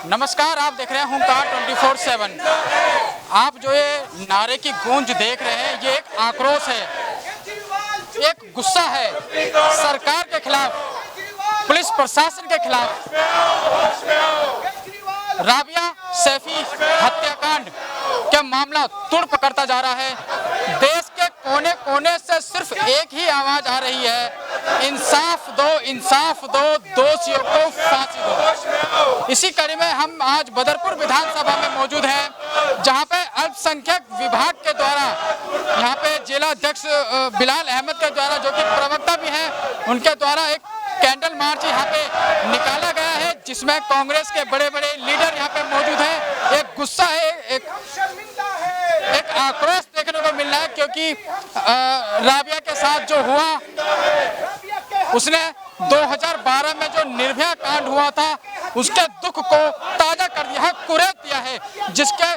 नमस्कार, आप देख रहे हैं हुंकार 24/7। आप जो ये नारे की गूंज देख रहे हैं, ये एक आक्रोश है, एक गुस्सा है सरकार के खिलाफ, पुलिस प्रशासन के खिलाफ। राबिया सैफी हत्याकांड का मामला तुड़ पकड़ता जा रहा है। देश के कोने कोने से सिर्फ एक ही आवाज आ रही है, इंसाफ दो, इंसाफ दो, दोषियों को फांसी दो। इसी कड़ी में हम आज बदरपुर विधानसभा में मौजूद हैं, जहां पे अल्पसंख्यक विभाग के द्वारा यहाँ पे जिला अध्यक्ष बिलाल अहमद के द्वारा, जो कि प्रवक्ता भी हैं, उनके द्वारा एक कैंडल मार्च यहाँ पे निकाला गया है, जिसमें कांग्रेस के बड़े बड़े लीडर यहाँ पे मौजूद हैं। एक गुस्सा है, एक आक्रोश देखने को मिल रहा है, क्योंकि राबिया के साथ जो हुआ, उसने 2012 में जो निर्भया कांड हुआ था, उसके दुख को ताजा कर दिया है, कुरेद दिया है, जिसके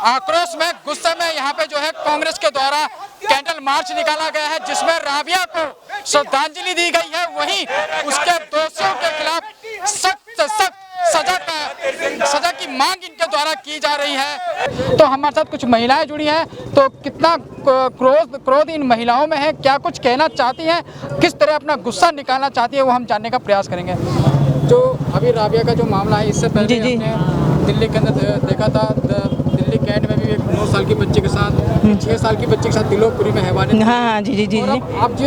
आक्रोश में, गुस्से में यहाँ पे जो है कांग्रेस के द्वारा कैंडल मार्च निकाला गया है, जिसमें राबिया को श्रद्धांजलि दी गई है। वहीं उसके दोषियों के खिलाफ सख्त से सख्त सजा की मांग इनके द्वारा की जा रही है। तो हमारे साथ कुछ महिलाएं जुड़ी हैं, तो कितना क्रोध इन महिलाओं में है, क्या कुछ कहना चाहती हैं, किस तरह अपना गुस्सा निकालना चाहती है, वो हम जानने का प्रयास करेंगे। जो अभी राबिया का जो मामला है, इससे पहले हमने दिल्ली के अंदर देखा था, दिल्ली कैंट में भी एक 9 साल की बच्चे के साथ, 6 साल की बच्चे के साथ दिलोपुरी में हैवानियत। हाँ जी। अब जो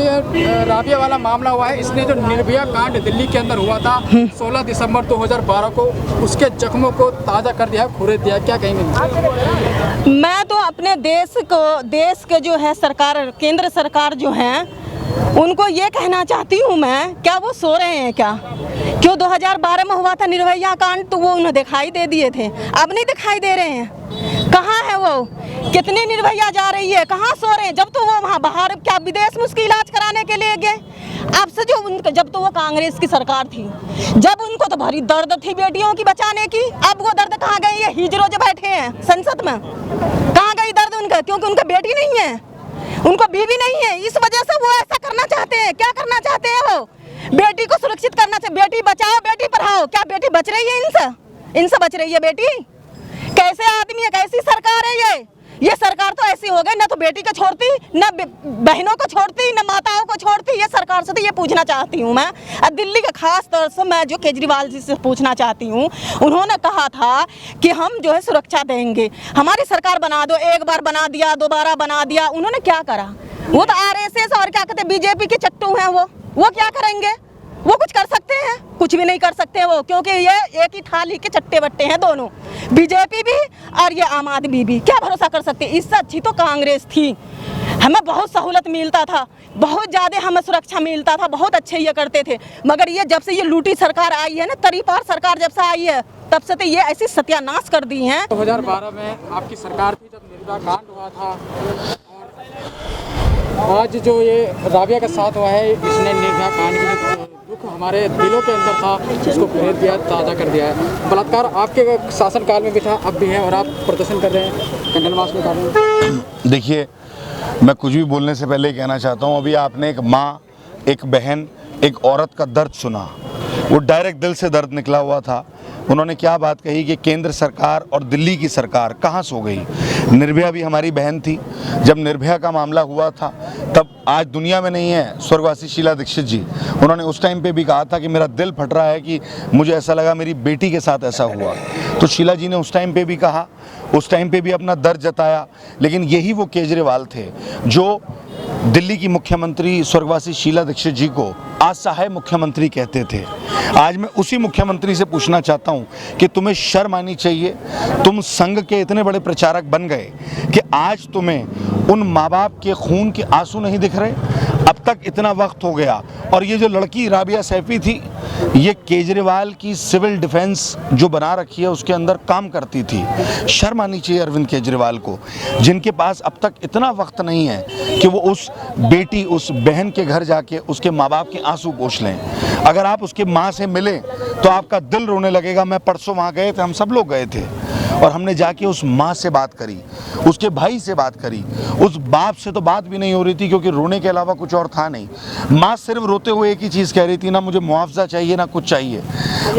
राबिया वाला मामला हुआ है, इसने जो निर्भया कांड दिल्ली के अंदर हुआ था 16 दिसंबर 2012 को, उसके जख्मों को ताज़ा कर दिया, खुरेद दिया, क्या कहेंगे? मैं तो अपने देश के जो है सरकार, केंद्र सरकार जो है, उनको ये कहना चाहती हूँ मैं, क्या वो सो रहे हैं क्या? क्यों 2012 में हुआ था निर्भया कांड, तो वो उन्हें दिखाई दे दिए थे, अब नहीं दिखाई दे रहे हैं। कहाँ है वो? कितनी निर्भया जा रही है, कहाँ सो रहे हैं? जब तो वो वहाँ बाहर, क्या विदेश में उसकी इलाज कराने के लिए गए। अब से जो उनका, जब तो वो कांग्रेस की सरकार थी, जब उनको तो भारी दर्द थी बेटियों की बचाने की, अब वो दर्द कहाँ गई है? हिजरो जो बैठे हैं संसद में, कहाँ गई दर्द उनका? क्योंकि उनका बेटी नहीं है, उनको बीवी नहीं है, इस वजह से वो ऐसा करना चाहते हैं। क्या करना चाहते हैं वो? बेटी को सुरक्षित करना चाहिए, बेटी बचाओ, बेटी पढ़ाओ। क्या बेटी बच रही है? इनसे बच रही है बेटी? कैसे आदमी है, कैसी सरकार है ये सरकार तो ऐसी हो गई, न तो बेटी को छोड़ती, न बहनों को छोड़ती, न माताओं को छोड़ती। ये सरकार से तो ये पूछना चाहती हूँ मैं, दिल्ली के खास तौर से मैं जो केजरीवाल जी से पूछना चाहती हूँ। उन्होंने कहा था कि हम जो है सुरक्षा देंगे, हमारी सरकार बना दो। एक बार बना दिया, दोबारा बना दिया, उन्होंने क्या करा? वो तो RSS और क्या कहते बीजेपी के चट्टू हैं। वो क्या करेंगे? वो कुछ कर सकते हैं? कुछ भी नहीं कर सकते वो, क्योंकि ये एक ही थाली के चट्टे बट्टे हैं दोनों, बीजेपी भी और ये आम आदमी भी। क्या भरोसा कर सकते? इससे अच्छी तो कांग्रेस थी, हमें बहुत सहूलत मिलता था, बहुत ज़्यादा हमें सुरक्षा मिलता था, बहुत अच्छे ये करते थे। मगर ये जब से ये लूटी सरकार आई है ना, तरीपार सरकार जब से आई है, तब से तो ये ऐसी सत्यानाश कर दी हैं। 2012 में आपकी सरकार थी, जब निर्भया कांड हुआ था, और आज जो ये राबिया के साथ हुआ है, इसने निर्भया कांड के दुख हमारे दिलों के अंदर था, उसको खुरेद दिया, ताज़ा कर दिया है। बलात्कार आपके शासनकाल में भी था, अब भी है, और आप प्रदर्शन कर रहे हैं, कैंडल मार्च निकाल रहे हैं। देखिए, मैं कुछ भी बोलने से पहले कहना चाहता हूँ, अभी आपने एक माँ, एक बहन, एक औरत का दर्द सुना, वो डायरेक्ट दिल से दर्द निकला हुआ था। उन्होंने क्या बात कही कि केंद्र सरकार और दिल्ली की सरकार कहाँ सो गई। निर्भया भी हमारी बहन थी, जब निर्भया का मामला हुआ था तब आज दुनिया में नहीं है स्वर्गवासी शीला दीक्षित जी, उन्होंने उस टाइम पे भी कहा था कि मेरा दिल फट रहा है, कि मुझे ऐसा लगा मेरी बेटी के साथ ऐसा हुआ। तो शीला जी ने उस टाइम पे भी कहा, उस टाइम पे भी अपना दर्द जताया। लेकिन यही वो केजरीवाल थे जो दिल्ली की मुख्यमंत्री स्वर्गवासी शीला दीक्षित जी को असहाय मुख्यमंत्री कहते थे। आज मैं उसी मुख्यमंत्री से पूछना चाहता हूं कि तुम्हें शर्म आनी चाहिए। तुम संघ के इतने बड़े प्रचारक बन गए कि आज तुम्हें उन माँ बाप के खून के आंसू नहीं दिख रहे। अब तक इतना वक्त हो गया, और ये जो लड़की राबिया सैफी थी, ये केजरीवाल की सिविल डिफेंस जो बना रखी है उसके अंदर काम करती थी। शर्म आनी चाहिए अरविंद केजरीवाल को, जिनके पास अब तक इतना वक्त नहीं है कि वो उस बेटी, उस बहन के घर जाके उसके माँ बाप के आंसू पोंछ लें। अगर आप उसके माँ से मिलें तो आपका दिल रोने लगेगा। मैं परसों वहाँ गए थे, हम सब लोग गए थे, और हमने जाके उस माँ से बात करी, उसके भाई से बात करी, उस बाप से तो बात भी नहीं हो रही थी क्योंकि रोने के अलावा कुछ और था नहीं। माँ सिर्फ रोते हुए एक ही चीज़ कह रही थी, ना मुझे मुआवजा चाहिए ना कुछ चाहिए,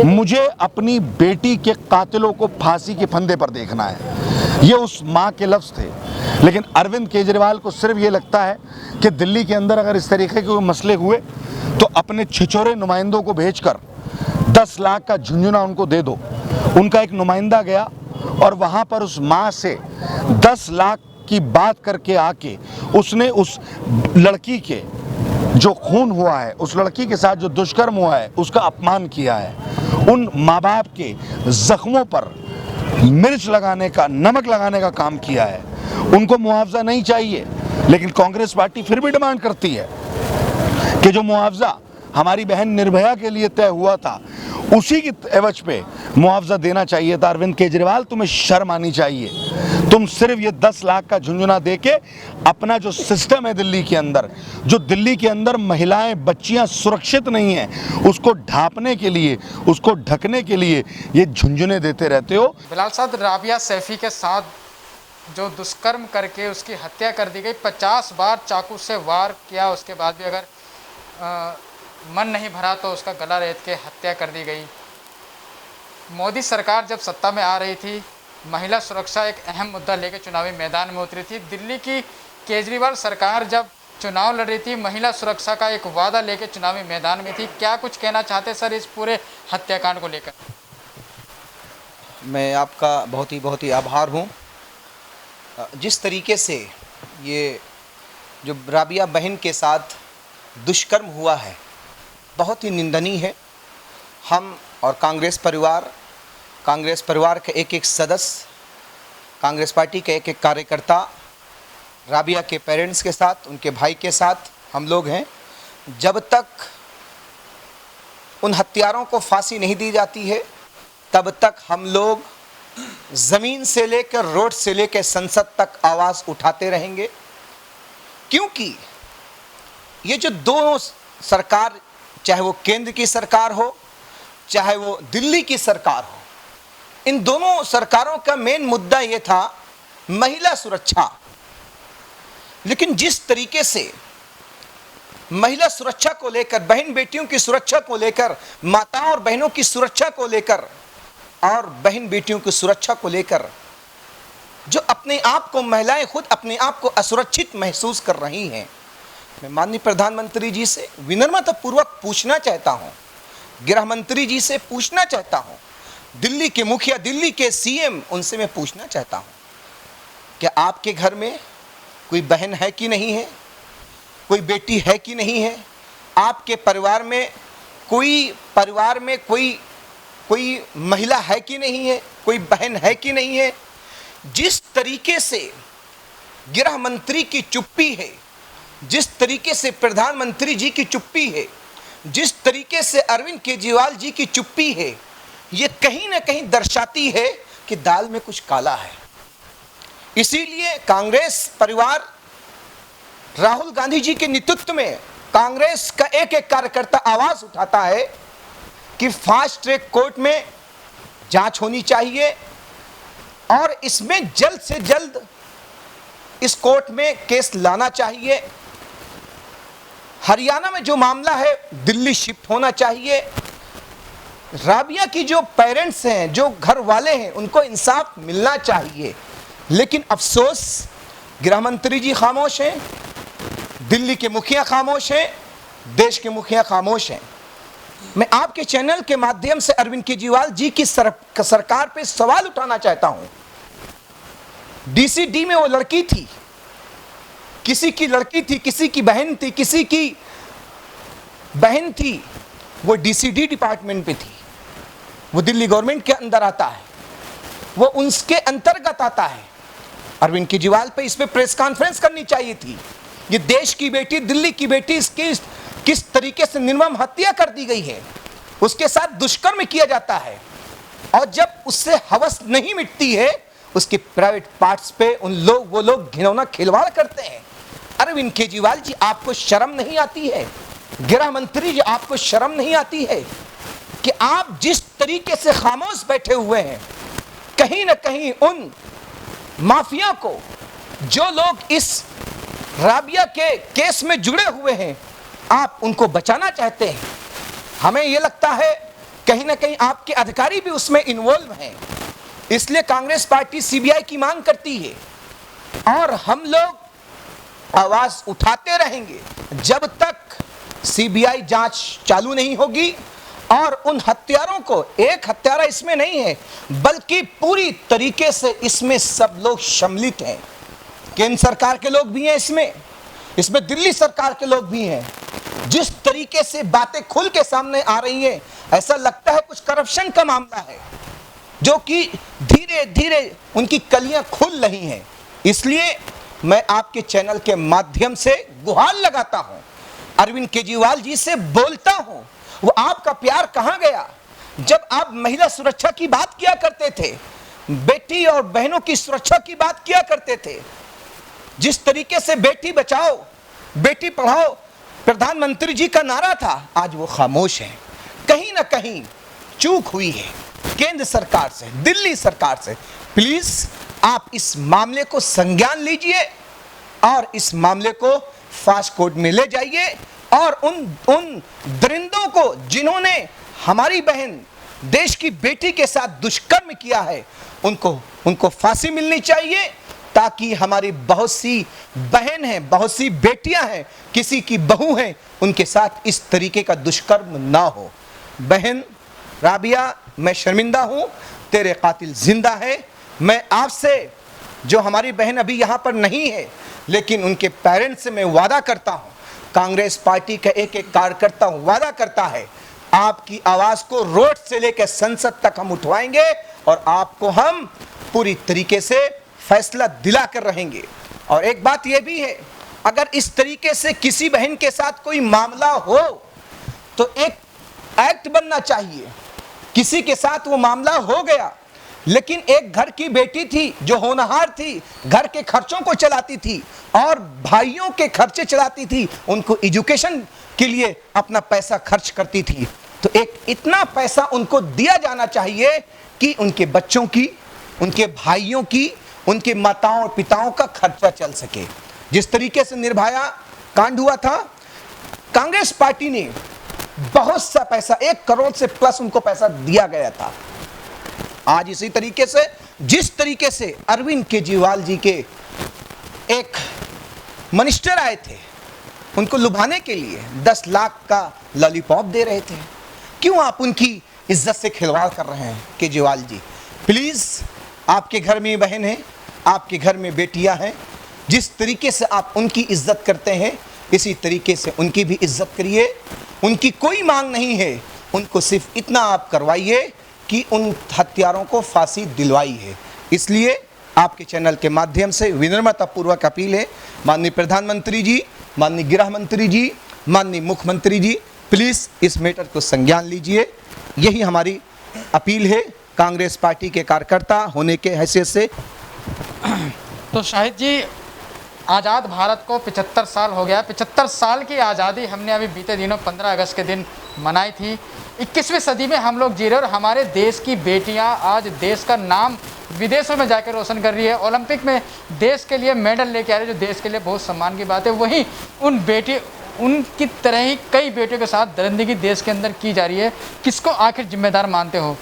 मुझे अपनी बेटी के कातिलों को फांसी के फंदे पर देखना है। ये उस माँ के लफ्ज़ थे। लेकिन अरविंद केजरीवाल को सिर्फ ये लगता है कि दिल्ली के अंदर अगर इस तरीके के कोई मसले हुए तो अपने छिछोरे नुमाइंदों को भेजकर 10 लाख का झुंझुना उनको दे दो। उनका एक नुमाइंदा गया और वहाँ पर उस माँ से 10 लाख की बात करके आके उसने उस लड़की के जो खून हुआ है, उस लड़की के साथ जो दुष्कर्म हुआ है, उसका अपमान किया है। उन माँ बाप के ज़ख्मों पर मिर्च लगाने का, नमक लगाने का काम किया है। उनको मुआवजा नहीं चाहिए, लेकिन कांग्रेस पार्टी फिर भी डिमांड करती है कि जो मुआवजा हमारी बहन निर्भया के लिए तय हुआ था उसी की एवज पे मुआवजा देना चाहिए था। अरविंद केजरीवाल, तुम्हें शर्म आनी चाहिए। तुम सिर्फ ये 10 लाख का झुंझुना देके अपना जो सिस्टम है दिल्ली के अंदर, जो दिल्ली के अंदर महिलाएं, बच्चियां सुरक्षित नहीं हैं, उसको ढांपने के लिए, उसको ढकने के लिए ये झुंझुने देते रहते हो। बिलाल साहब, राबिया सैफी के साथ जो दुष्कर्म करके उसकी हत्या कर दी गई, 50 बार चाकू से वार किया, उसके बाद भी अगर मन नहीं भरा तो उसका गला रेत के हत्या कर दी गई। मोदी सरकार जब सत्ता में आ रही थी, महिला सुरक्षा एक अहम मुद्दा लेकर चुनावी मैदान में उतरी थी। दिल्ली की केजरीवाल सरकार जब चुनाव लड़ रही थी, महिला सुरक्षा का एक वादा लेकर चुनावी मैदान में थी। क्या कुछ कहना चाहते सर इस पूरे हत्याकांड को लेकर? मैं आपका बहुत ही आभार हूँ। जिस तरीके से ये जो राबिया बहन के साथ दुष्कर्म हुआ है, बहुत ही निंदनीय है। हम और कांग्रेस परिवार के एक सदस्य, कांग्रेस पार्टी के एक कार्यकर्ता राबिया के पेरेंट्स के साथ, उनके भाई के साथ हम लोग हैं। जब तक उन हत्यारों को फांसी नहीं दी जाती है, तब तक हम लोग ज़मीन से लेकर रोड से लेकर संसद तक आवाज़ उठाते रहेंगे। क्योंकि ये जो दोनों सरकार, चाहे वो केंद्र की सरकार हो चाहे वो दिल्ली की सरकार हो, इन दोनों सरकारों का मेन मुद्दा ये था महिला सुरक्षा। लेकिन जिस तरीके से महिला सुरक्षा को लेकर, बहन बेटियों की सुरक्षा को लेकर, माताओं और बहनों की सुरक्षा को लेकर और बहन बेटियों की सुरक्षा को लेकर जो अपने आप को, महिलाएं खुद अपने आप को असुरक्षित महसूस कर रही हैं, मैं माननीय प्रधानमंत्री जी से विनम्रतापूर्वक पूछना चाहता हूं, गृह मंत्री जी से पूछना चाहता हूं, दिल्ली के मुखिया, दिल्ली के सीएम, उनसे मैं पूछना चाहता हूं, क्या आपके घर में कोई बहन है कि नहीं है, कोई बेटी है कि नहीं है, आपके परिवार में कोई महिला है कि नहीं है, कोई बहन है कि नहीं है? जिस तरीके से गृह मंत्री की चुप्पी है, जिस तरीके से प्रधानमंत्री जी की चुप्पी है, जिस तरीके से अरविंद केजरीवाल जी की चुप्पी है, ये कहीं ना कहीं दर्शाती है कि दाल में कुछ काला है। इसीलिए कांग्रेस परिवार राहुल गांधी जी के नेतृत्व में कांग्रेस का एक कार्यकर्ता आवाज उठाता है कि फास्ट ट्रैक कोर्ट में जांच होनी चाहिए और इसमें जल्द से जल्द इस कोर्ट में केस लाना चाहिए। हरियाणा में जो मामला है दिल्ली शिफ्ट होना चाहिए। राबिया की जो पेरेंट्स हैं, जो घर वाले हैं, उनको इंसाफ मिलना चाहिए। लेकिन अफसोस गृह मंत्री जी खामोश हैं, दिल्ली के मुखिया खामोश हैं, देश के मुखिया खामोश हैं। मैं आपके चैनल के माध्यम से अरविंद केजरीवाल जी की सरकार पे सवाल उठाना चाहता हूं। डीसीडी में वो लड़की थी, किसी की लड़की थी, किसी की बहन थी, किसी की बहन थी, वो डीसीडी डिपार्टमेंट पे थी, वो दिल्ली गवर्नमेंट के अंदर आता है, वो उसके अंतर्गत आता है। अरविंद केजरीवाल पे इस पे प्रेस कॉन्फ्रेंस करनी चाहिए थी। ये देश की बेटी, दिल्ली की बेटी, इसकी किस तरीके से निर्मम हत्या कर दी गई है, उसके साथ दुष्कर्म किया जाता है, और जब उससे हवस नहीं मिटती है, उसके प्राइवेट पार्ट्स पे वो लोग घिनौना खिलवाड़ करते हैं। अरविंद केजरीवाल जी, आपको शर्म नहीं आती है? गृह मंत्री जी, आपको शर्म नहीं आती है कि आप जिस तरीके से खामोश बैठे हुए हैं, कहीं ना कहीं उन माफिया को, जो लोग इस राबिया के केस में जुड़े हुए हैं, आप उनको बचाना चाहते हैं। हमें यह लगता है कहीं ना कहीं आपके अधिकारी भी उसमें इन्वॉल्व हैं, इसलिए कांग्रेस पार्टी सीबीआई की मांग करती है और हम लोग आवाज उठाते रहेंगे जब तक सीबीआई जांच चालू नहीं होगी और उन हत्यारों को, एक हत्यारा इसमें नहीं है बल्कि पूरी तरीके से इसमें सब लोग सम्मिलित हैं। केंद्र सरकार के लोग भी हैं इसमें दिल्ली सरकार के लोग भी हैं। जिस तरीके से बातें खुल के सामने आ रही है, ऐसा लगता है कुछ करप्शन का मामला है जो कि धीरे धीरे उनकी कलियां खुल रही हैं। इसलिए मैं आपके चैनल के माध्यम से गुहार लगाता हूं, अरविंद केजरीवाल जी से बोलता हूं, वो आपका प्यार कहां गया जब आप महिला सुरक्षा की बात किया करते थे, बेटी और बहनों की सुरक्षा की बात किया करते थे। जिस तरीके से बेटी बचाओ बेटी पढ़ाओ प्रधानमंत्री जी का नारा था, आज वो खामोश है। कहीं ना कहीं चूक हुई है केंद्र सरकार से, दिल्ली सरकार से। प्लीज आप इस मामले को संज्ञान लीजिए और इस मामले को फास्ट कोर्ट में ले जाइए और उन दरिंदों को जिन्होंने हमारी बहन, देश की बेटी के साथ दुष्कर्म किया है, उनको फांसी मिलनी चाहिए, ताकि हमारी बहुत सी बहन हैं, बहुत सी बेटियां हैं, किसी की बहू हैं, उनके साथ इस तरीके का दुष्कर्म ना हो। बहन राबिया, मैं शर्मिंदा हूं, तेरे कातिल जिंदा है। मैं आपसे, जो हमारी बहन अभी यहां पर नहीं है, लेकिन उनके पेरेंट्स से मैं वादा करता हूं, कांग्रेस पार्टी का एक एक कार्यकर्ता वादा करता है, आपकी आवाज को रोड से लेकर संसद तक हम उठवाएंगे और आपको हम पूरी तरीके से फैसला दिला कर रहेंगे। और एक बात यह भी है, अगर इस तरीके से किसी बहन के साथ कोई मामला हो तो एक एक्ट बनना चाहिए। किसी के साथ वो मामला हो गया, लेकिन एक घर की बेटी थी जो होनहार थी, घर के खर्चों को चलाती थी और भाइयों के खर्चे चलाती थी, उनको एजुकेशन के लिए अपना पैसा खर्च करती थी, तो एक इतना पैसा उनको दिया जाना चाहिए कि उनके बच्चों की, उनके भाइयों की, उनके माताओं और पिताओं का खर्चा चल सके। जिस तरीके से निर्भया कांड हुआ था, कांग्रेस पार्टी ने बहुत सा पैसा, 1 करोड़ से प्लस उनको पैसा दिया गया था। आज इसी तरीके से, जिस तरीके से अरविंद केजरीवाल जी के एक मिनिस्टर आए थे, उनको लुभाने के लिए 10 लाख का लॉलीपॉप दे रहे थे, क्यों आप उनकी इज्जत से खिलवाड़ कर रहे हैं केजरीवाल जी? प्लीज, आपके घर में बहन है, आपके घर में बेटियां हैं, जिस तरीके से आप उनकी इज्जत करते हैं, इसी तरीके से उनकी भी इज्जत करिए। उनकी कोई मांग नहीं है, उनको सिर्फ इतना आप करवाइए कि उन हत्यारों को फांसी दिलवाई है। इसलिए आपके चैनल के माध्यम से विनम्रतापूर्वक अपील है, माननीय प्रधानमंत्री जी, माननीय गृह मंत्री जी, माननीय मुख्यमंत्री जी, प्लीज़ इस मैटर को संज्ञान लीजिए। यही हमारी अपील है कांग्रेस पार्टी के कार्यकर्ता होने के हैसियत से। तो शाहिद जी, आज़ाद भारत को 75 साल हो गया। 75 साल की आज़ादी हमने अभी बीते दिनों 15 अगस्त के दिन मनाई थी। 21वीं सदी में हम लोग जी रहे और हमारे देश की बेटियां आज देश का नाम विदेशों में जाकर रोशन कर रही है। ओलंपिक में देश के लिए मेडल लेके आ रहे, जो देश के लिए बहुत सम्मान की बात है। वहीं उनकी तरह ही कई बेटियों के साथ दरिंदगी देश के अंदर की जा रही है। किसको आखिर जिम्मेदार मानते हो?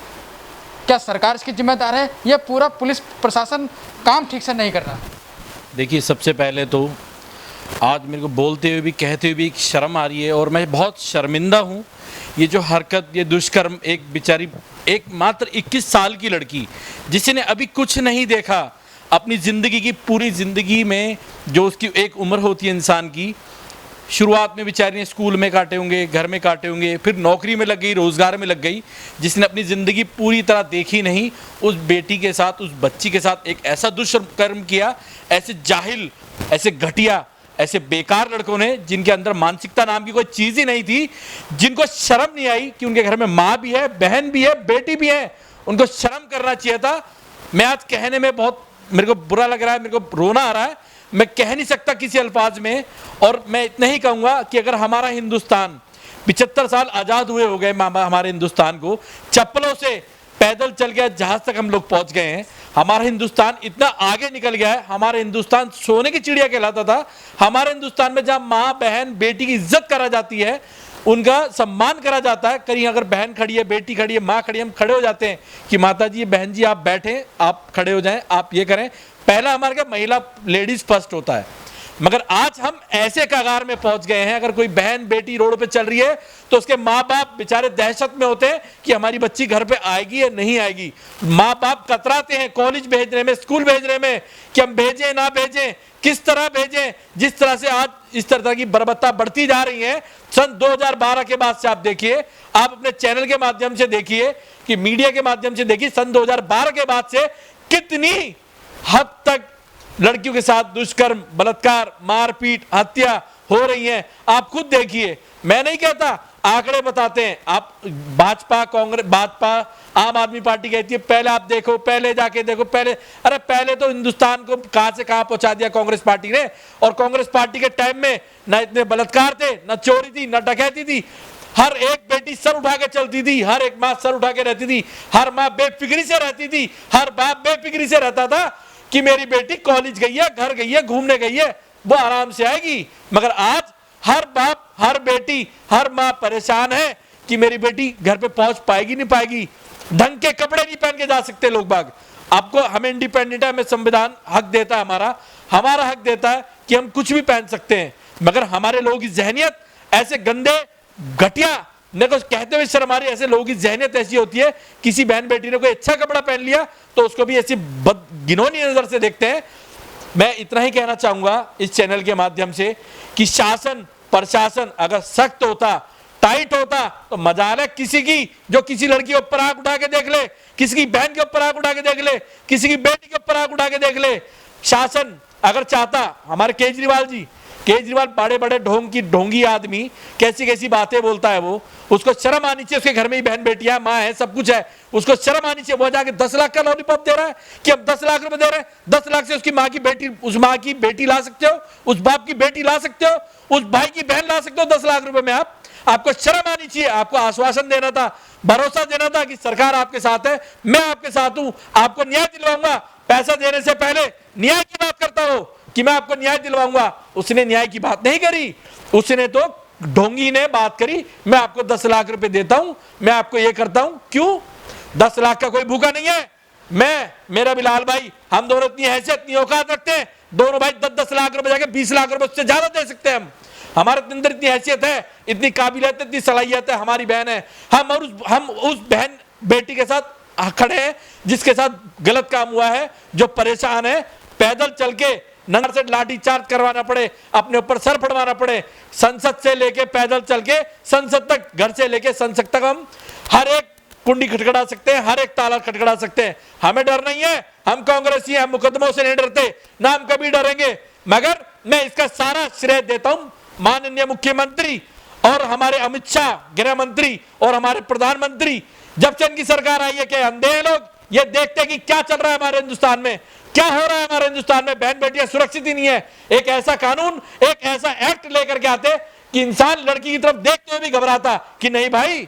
क्या सरकार इसकी जिम्मेदार है या पूरा पुलिस प्रशासन काम ठीक से नहीं कर रहा? देखिए, सबसे पहले तो आज मेरे को बोलते हुए भी, कहते हुए भी शर्म आ रही है और मैं बहुत शर्मिंदा हूँ। ये जो हरकत, ये दुष्कर्म, एक बेचारी, एक मात्र 21 साल की लड़की जिसने अभी कुछ नहीं देखा अपनी ज़िंदगी की, पूरी ज़िंदगी में जो उसकी एक उम्र होती है इंसान की, शुरुआत में बेचारी ने स्कूल में काटे होंगे, घर में काटे होंगे, फिर नौकरी में लग गई, रोज़गार में लग गई, जिसने अपनी ज़िंदगी पूरी तरह देखी नहीं, उस बेटी के साथ, उस बच्ची के साथ एक ऐसा दुष्कर्म किया। ऐसे जाहिल, ऐसे घटिया, ऐसे बेकार लड़कों ने, जिनके अंदर मानसिकता नाम की कोई चीज़ ही नहीं थी, जिनको शर्म नहीं आई कि उनके घर में माँ भी है, बहन भी है, बेटी भी है, उनको शर्म करना चाहिए था। मैं आज कहने में बहुत मेरे को बुरा लग रहा है, मेरे को रोना आ रहा है, मैं कह नहीं सकता किसी अल्फाज में। और मैं इतना ही कहूँगा कि अगर हमारा हिंदुस्तान 75 साल आज़ाद हुए हो गए हमारे हिंदुस्तान को, चप्पलों से पैदल चल गया, जहाज तक हम लोग पहुंच गए हैं। हमारा हिंदुस्तान इतना आगे निकल गया है। हमारा हिंदुस्तान सोने की चिड़िया कहलाता था। हमारे हिंदुस्तान में जहां माँ बहन बेटी की इज्जत करा जाती है, उनका सम्मान करा जाता है, कहीं अगर बहन खड़ी है, बेटी खड़ी है, माँ खड़ी है, हम खड़े हो जाते हैं कि माता जी, बहन जी आप बैठें, आप खड़े हो जाएं, आप ये करें। पहला हमारे क्या महिला लेडीज फर्स्ट होता है। मगर आज हम ऐसे कगार में पहुंच गए हैं, अगर कोई बहन बेटी रोड पे चल रही है तो उसके माँ बाप बेचारे दहशत में होते हैं कि हमारी बच्ची घर पे आएगी या नहीं आएगी। माँ बाप कतराते हैं कॉलेज भेजने में, स्कूल भेजने में, कि हम भेजें ना भेजें, किस तरह भेजें। जिस तरह से आज इस तरह की बर्बरता बढ़ती जा रही है, सन 2012 के बाद से आप देखिए, आप अपने चैनल के माध्यम से देखिए, कि मीडिया के माध्यम से देखिए, सन 2012 के बाद से कितनी हद तक लड़कियों के साथ दुष्कर्म, बलात्कार, मारपीट, हत्या हो रही है। आप खुद देखिए, मैं नहीं कहता, आंकड़े बताते हैं। आप भाजपा, कांग्रेस, भाजपा, आम आदमी पार्टी कहती है पहले आप देखो, पहले जाके देखो, पहले, अरे पहले तो हिंदुस्तान को कहां से कहां पहुंचा दिया कांग्रेस पार्टी ने। और कांग्रेस पार्टी के टाइम में ना इतने बलात्कार थे, ना चोरी थी, ना डकैती थी। हर एक बेटी सर उठा के चलती थी, हर एक माँ सर उठा के रहती थी, हर माँ बेफिक्री से रहती थी, हर बाप बेफिक्री से रहता था कि मेरी बेटी कॉलेज गई है, घर गई है, घूमने गई है, वो आराम से आएगी। मगर आज हर बाप, हर बेटी, हर माँ परेशान है कि मेरी बेटी घर पे पहुंच पाएगी नहीं पाएगी। ढंग के कपड़े नहीं पहन के जा सकते लोग बाग। आपको, हमें इंडिपेंडेंट है, हमें संविधान हक देता है, हमारा हक देता है कि हम कुछ भी पहन सकते हैं। मगर हमारे लोगों की जहनियत ऐसे गंदे, घटिया, मेरे को कहते हुए शर्म आ रही, ऐसे लोगों की जहनियत ऐसी होती है, किसी बहन बेटी ने कोई अच्छा कपड़ा पहन लिया तो उसको भी ऐसी घिनौनी नजर से देखते हैं। मैं इतना ही कहना चाहूंगा इस चैनल के माध्यम से कि शासन प्रशासन अगर सख्त होता, टाइट होता, तो मजाल है किसी की जो किसी लड़की के ऊपर आंख उठा के देख ले, किसी की बहन के ऊपर आंख उठा के देख ले, किसी की बेटी के ऊपर आंख उठा के देख ले। शासन अगर चाहता, हमारे केजरीवाल बड़े बड़े ढोंगी आदमी, कैसी कैसी बातें बोलता है वो, उसको शर्म आनी चाहिए। उसके घर में ही बहन बेटियां, माँ है, सब कुछ है, उसको शर्म आनी चाहिए। वो जाके 10 लाख का लॉलीपॉप दे रहा है कि अब 10 लाख रुपए दे रहे हैं, 10 लाख से उसकी माँ की बेटी, उस माँ की बेटी ला सकते हो, उस बाप की बेटी ला सकते हो, उस भाई की बहन ला सकते हो 10 लाख रुपए में। आपको शर्म आनी चाहिए। आपको आश्वासन देना था, भरोसा देना था कि सरकार आपके साथ है, मैं आपके साथ हूं, आपको न्याय दिलवाऊंगा। पैसा देने से पहले न्याय की बात करता हो कि मैं आपको न्याय दिलवाऊंगा। उसने न्याय की बात नहीं करी, उसने तो ढोंगी ने बात करी, मैं आपको 10 लाख रुपए देता हूं, मैं आपको ये करता हूं। क्यों? 10 लाख का कोई भूखा नहीं है। मैं, मेरा बिलाल भाई, हम दोनों इतनी हैसियत, इतनी औकात रखते हैं, दोनों भाई 10-10 लाख रुपए जाके 20 लाख रुपए उससे ज्यादा दे सकते हैं। हमारे अंदर इतनी हैसियत है, इतनी काबिलियत है, इतनी सलाहियत है, हमारी बहन है। हम उस बहन बेटी के साथ खड़े हैं जिसके साथ गलत काम हुआ है, जो परेशान है, पैदल चल के नगर से लाठी चार्ज करवाना पड़े, अपने ऊपर सर फड़वाना पड़े, संसद से लेके पैदल चल के संसद तक, घर से लेके संसद तक हम हर एक कुंडी खटखटा सकते हैं, हर एक ताला खटखटा सकते हैं। हमें डर नहीं है, हम कांग्रेसी हैं, हम मुकदमों से नहीं डरते, ना हम कभी डरेंगे। मगर मैं इसका सारा श्रेय देता हूं माननीय मुख्यमंत्री और हमारे अमित शाह गृह मंत्री और हमारे प्रधानमंत्री। जब से इनकी सरकार आई है, क्या अंधे हैं लोग? ये देखते हैं कि क्या चल रहा है हमारे हिंदुस्तान में, क्या हो रहा है हमारे हिंदुस्तान में। बहन बेटियां सुरक्षित ही नहीं है। एक ऐसा कानून, एक ऐसा एक्ट लेकर के आते कि इंसान लड़की की तरफ देखते हुए भी घबराता कि नहीं भाई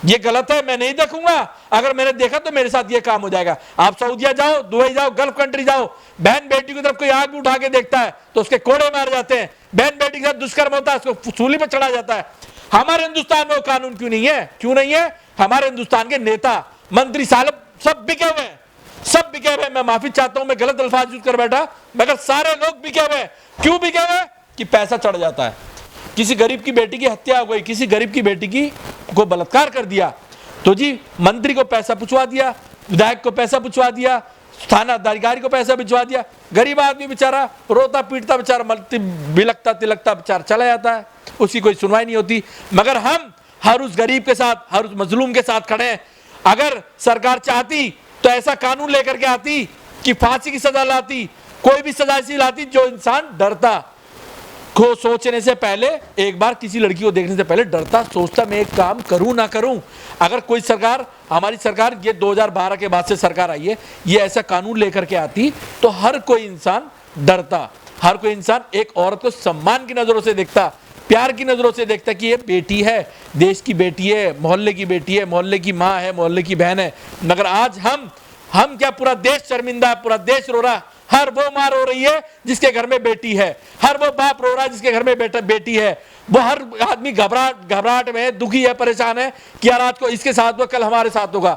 ये गलत है, मैं नहीं देखूंगा, अगर मैंने देखा तो मेरे साथ ये काम हो जाएगा। आप सऊदीया जाओ, दुबई जाओ, गल्फ कंट्री जाओ, बहन बेटी की तरफ कोई आग भी उठा के देखता है तो उसके कोड़े मार जाते हैं। बहन बेटी के साथ दुष्कर्म होता है, उसको सूली पर चढ़ा जाता है। हमारे हिंदुस्तान में वो कानून क्यों नहीं है? क्यों नहीं है? हमारे हिंदुस्तान के नेता मंत्री साहब सब बिके हुए हैं, सब बिके हुए। मैं माफी चाहता हूं, मैं गलत अल्फाज यूज कर बैठा, मगर सारे लोग बिके हुए। क्यों बिके हुए? कि पैसा चढ़ जाता है। किसी गरीब की बेटी की हत्या हो गई, किसी गरीब की बेटी की को बलात्कार कर दिया तो जी मंत्री को पैसा पुछवा दिया, विधायक को पैसा पुछवा दिया, थाना अधिकारी को पैसा भिजवा दिया। गरीब आदमी बेचारा रोता पीटता, बेचारा बिलकता तिलकता बेचारा चला जाता है, उसकी कोई सुनवाई नहीं होती। मगर हम हर उस गरीब के साथ, हर उस मजलूम के साथ खड़े हैं। अगर सरकार चाहती तो ऐसा कानून लेकर के आती कि फांसी की सजा लाती, कोई भी सजा ऐसी लाती जो इंसान डरता, को सोचने से पहले, एक बार किसी लड़की को देखने से पहले डरता, सोचता मैं एक काम करूं ना करूं। अगर कोई सरकार, हमारी सरकार, ये 2012 के बाद से सरकार आई है, ये ऐसा कानून लेकर के आती तो हर कोई इंसान डरता, हर कोई इंसान एक औरत को सम्मान की नजरों से देखता प्यार की नज़रों से देखता है कि ये बेटी है, देश की बेटी है, मोहल्ले की बेटी है, मोहल्ले की माँ है, मोहल्ले की बहन है। मगर आज हम क्या, पूरा देश शर्मिंदा है, पूरा देश रो रहा है। हर वो माँ रो रही है जिसके घर में बेटी है, हर वो बाप रो रहा है जिसके घर में बेटी है। वो हर आदमी घबराहट में है, दुखी है, परेशान है कि यार आज को इसके साथ हुआ, कल हमारे साथ होगा।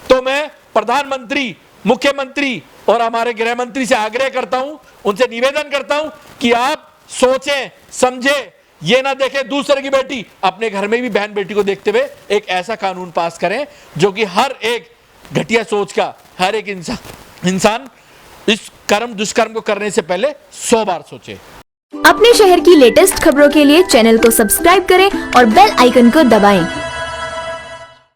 तो मैं प्रधानमंत्री, मुख्यमंत्री और हमारे गृह मंत्री से आग्रह करता हूं, उनसे निवेदन करता हूं कि आप सोचें, समझें, ये ना देखें दूसरे की बेटी, अपने घर में भी बहन बेटी को देखते हुए एक ऐसा कानून पास करें जो कि हर एक घटिया सोच का हर एक इंसान इस दुष्कर्म को करने से पहले 100 बार सोचे। अपने शहर की लेटेस्ट खबरों के लिए चैनल को सब्सक्राइब करें और बेल आइकन को दबाएं।